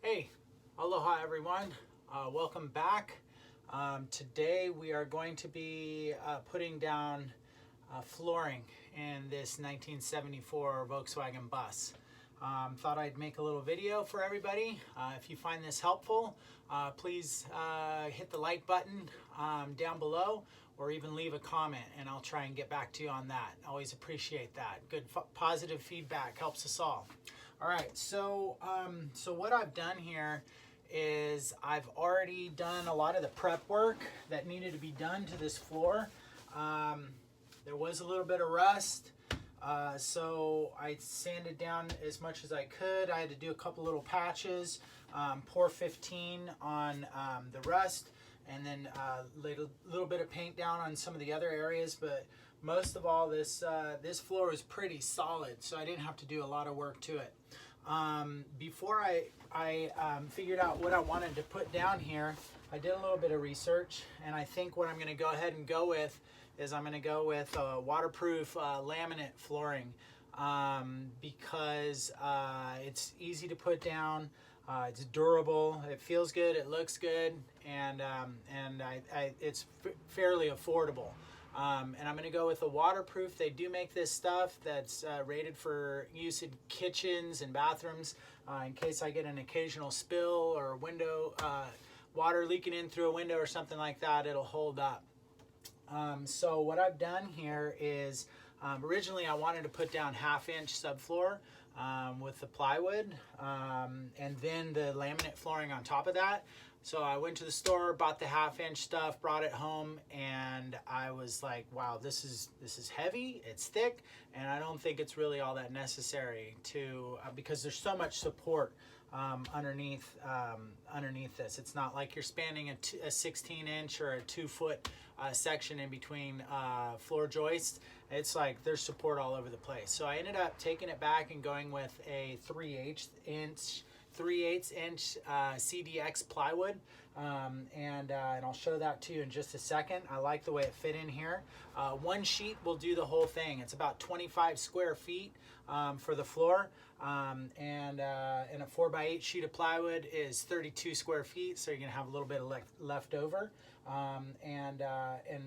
Hey, aloha everyone. Welcome back. Today we are going to be putting down flooring in this 1974 Volkswagen bus. Thought I'd make a little video for everybody. If you find this helpful, please hit the like button down below, or even leave a comment and I'll try and get back to you on that. Always appreciate that. Good positive feedback helps us all. All right, so what I've done here is I've already done a lot of the prep work that needed to be done to this floor. There was a little bit of rust, so I sanded down as much as I could. I had to do a couple little patches, pour 15 on the rust, and then a little bit of paint down on some of the other areas, but most of all, this floor is pretty solid, so I didn't have to do a lot of work to it. Before I figured out what I wanted to put down here, I did a little bit of research, and I think what I'm going to go ahead and go with is I'm going to go with waterproof laminate flooring because it's easy to put down. It's durable, it feels good, it looks good, and it's fairly affordable. And I'm going to go with a waterproof. They do make this stuff that's rated for use in kitchens and bathrooms in case I get an occasional spill or window water leaking in through a window or something like that. It'll hold up. So what I've done here is originally I wanted to put down 1/2-inch subfloor with the plywood and then the laminate flooring on top of that. So I went to the store, bought the 1/2-inch stuff, brought it home, and I was like, wow, this is heavy, it's thick, and I don't think it's really all that necessary to because there's so much support underneath this. It's not like you're spanning a 16-inch or a 2-foot section in between floor joists. It's like there's support all over the place. So I ended up taking it back and going with a 3/8-inch CDX plywood, and I'll show that to you in just a second. I like the way it fit in here. One sheet will do the whole thing. It's about 25 square feet for the floor, and a 4x8 sheet of plywood is 32 square feet, so you're gonna have a little bit of left over. And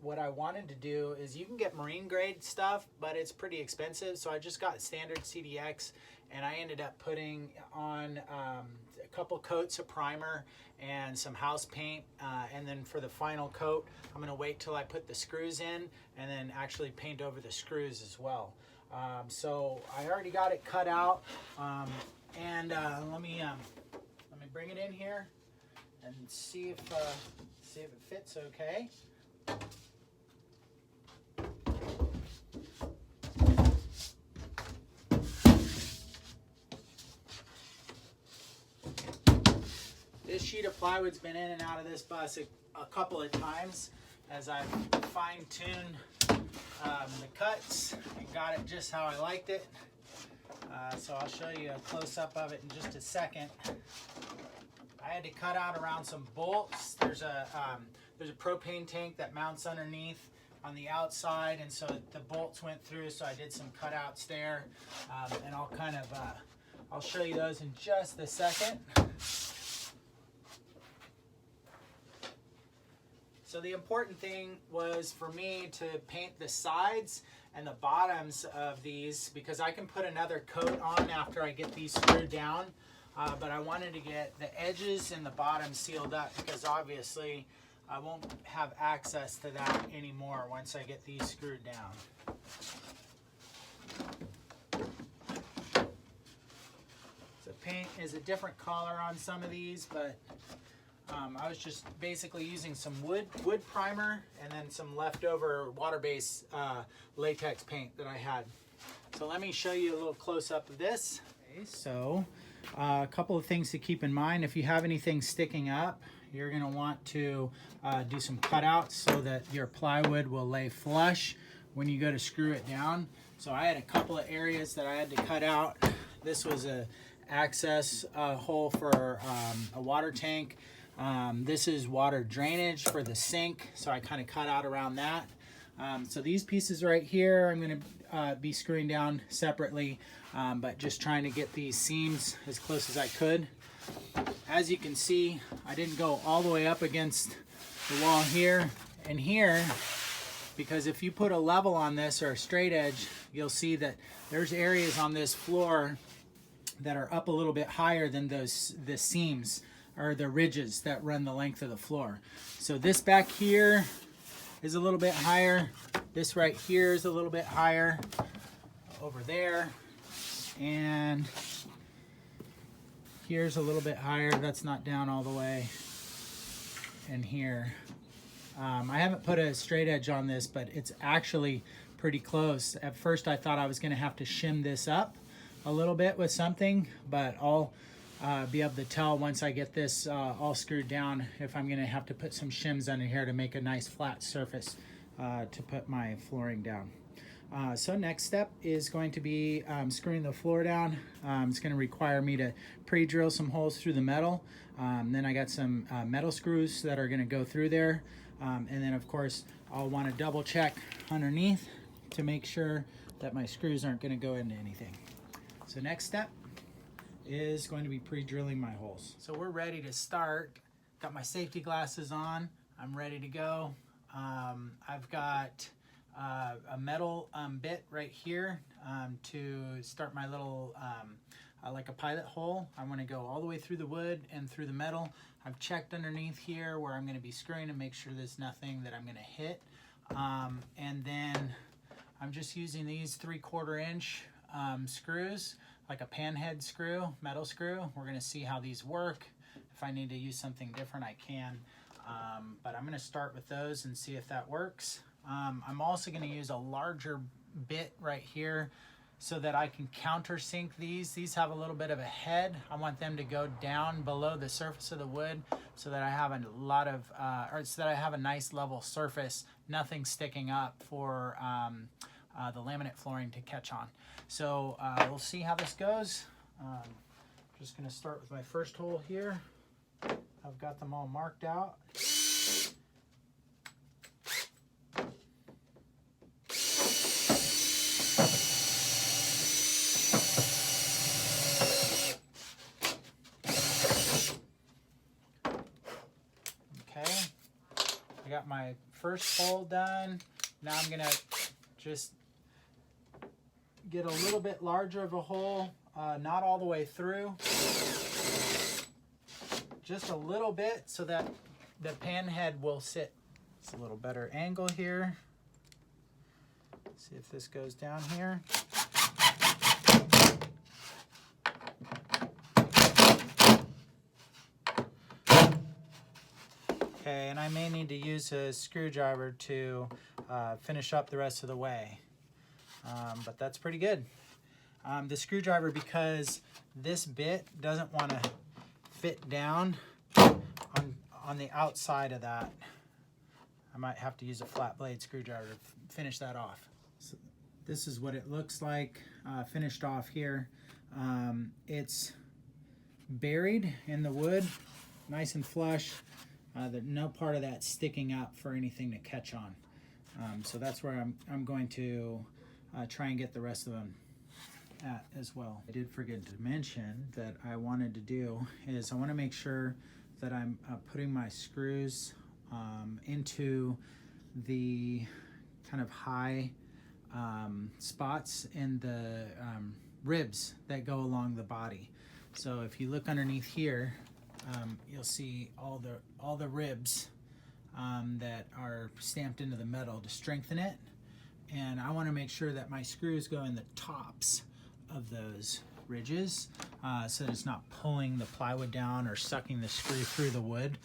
what I wanted to do is, you can get marine grade stuff, but it's pretty expensive, so I just got standard CDX, and I ended up putting on a couple coats of primer and some house paint, and then for the final coat I'm going to wait till I put the screws in and then actually paint over the screws as well. So I already got it cut out, and let me bring it in here and see if it fits okay. This sheet of plywood's been in and out of this bus a couple of times as I've fine-tuned the cuts and got it just how I liked it. So I'll show you a close-up of it in just a second. I had to cut out around some bolts. There's a propane tank that mounts underneath on the outside, and so the bolts went through, so I did some cutouts there, and I'll show you those in just a second. So the important thing was for me to paint the sides and the bottoms of these, because I can put another coat on after I get these screwed down, but I wanted to get the edges and the bottom sealed up, because obviously I won't have access to that anymore once I get these screwed down. So paint is a different color on some of these, but I was just basically using some wood primer and then some leftover water-based latex paint that I had. So let me show you a little close-up of this. Okay, so a couple of things to keep in mind. If you have anything sticking up, you're going to want to do some cutouts so that your plywood will lay flush when you go to screw it down. So I had a couple of areas that I had to cut out. This was a access hole for a water tank. This is water drainage for the sink, so I kind of cut out around that. So these pieces right here, I'm going to be screwing down separately, but just trying to get these seams as close as I could. As you can see, I didn't go all the way up against the wall here and here, because if you put a level on this or a straight edge, you'll see that there's areas on this floor that are up a little bit higher than the seams or the ridges that run the length of the floor. So this back here is a little bit higher. This right here is a little bit higher over there. And here's a little bit higher. That's not down all the way. And here. I haven't put a straight edge on this, but it's actually pretty close. At first I thought I was going to have to shim this up a little bit with something, but I'll be able to tell once I get this all screwed down if I'm going to have to put some shims under here to make a nice flat surface to put my flooring down. So next step is going to be screwing the floor down. It's going to require me to pre-drill some holes through the metal. Then I got some metal screws that are going to go through there. And then of course I'll want to double check underneath to make sure that my screws aren't going to go into anything. So next step is going to be pre-drilling my holes. So we're ready to start. Got my safety glasses on. I'm ready to go. I've got a metal bit right here to start my little like a pilot hole. I want to go all the way through the wood and through the metal. I've checked underneath here where I'm going to be screwing to make sure there's nothing that I'm going to hit. And then I'm just using these 3/4 inch screws, like a panhead screw, metal screw. We're going to see how these work. If I need to use something different, I can. But I'm going to start with those and see if that works. I'm also going to use a larger bit right here so that I can countersink these. These have a little bit of a head. I want them to go down below the surface of the wood so that I have a lot of, or so that I have a nice level surface, nothing sticking up for the laminate flooring to catch on. So we'll see how this goes. Just gonna start with my first hole here. I've got them all marked out. I got my first hole done. Now I'm gonna just get a little bit larger of a hole, not all the way through, just a little bit so that the pan head will sit. It's a little better angle here. See if this goes down here. Okay, and I may need to use a screwdriver to finish up the rest of the way, but that's pretty good. The screwdriver, because this bit doesn't want to fit down on the outside of that, I might have to use a flat blade screwdriver to finish that off. So this is what it looks like finished off here. It's buried in the wood, nice and flush. No part of that sticking up for anything to catch on. So that's where I'm going to try and get the rest of them at as well. I did forget to mention that I wanted to do is I want to make sure that I'm putting my screws into the kind of high spots in the ribs that go along the body. So if you look underneath here, you'll see all the ribs that are stamped into the metal to strengthen it, and I want to make sure that my screws go in the tops of those ridges so that it's not pulling the plywood down or sucking the screw through the wood.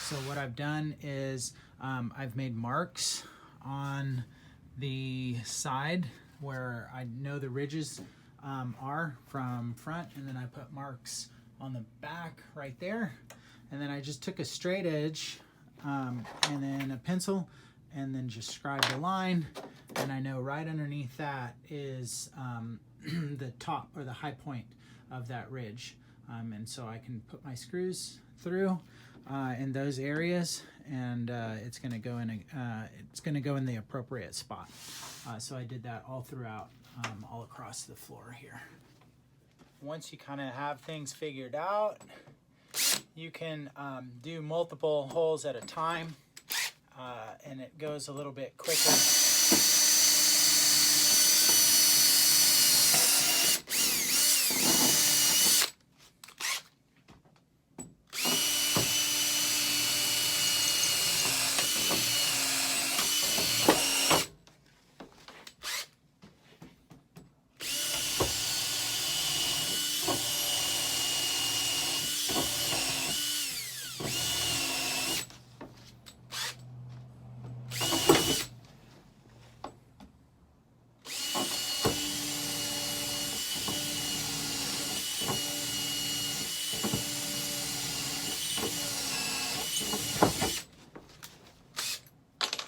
So what I've done is I've made marks on the side where I know the ridges are from front, and then I put marks on the back right there, and then I just took a straight edge and then a pencil and then just scribed a line, and I know right underneath that is the top or the high point of that ridge. and so I can put my screws through in those areas, and it's going to go in the appropriate spot. So I did that all throughout, all across the floor here. Once you kind of have things figured out, you can do multiple holes at a time, and it goes a little bit quicker.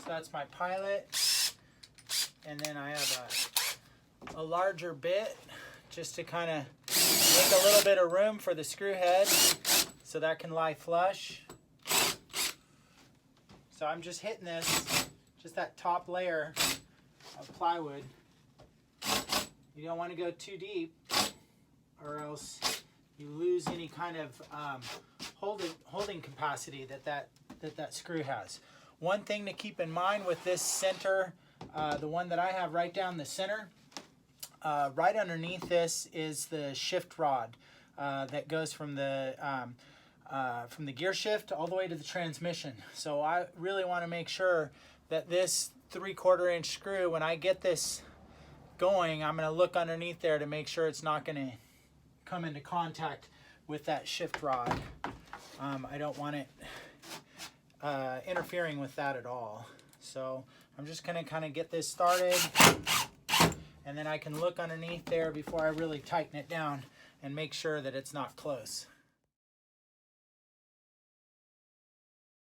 That's my pilot, and then I have a larger bit just to kind of make a little bit of room for the screw head so that can lie flush. So I'm just hitting this, just that top layer of plywood. You don't want to go too deep or else you lose any kind of holding capacity that screw has. One thing to keep in mind with this center, the one that I have right down the center, right underneath this is the shift rod that goes from the gear shift all the way to the transmission. So I really want to make sure that this 3/4 inch screw, when I get this going, I'm going to look underneath there to make sure it's not going to come into contact with that shift rod. I don't want it interfering with that at all. So I'm just going to kind of get this started, and then I can look underneath there before I really tighten it down and make sure that it's not close.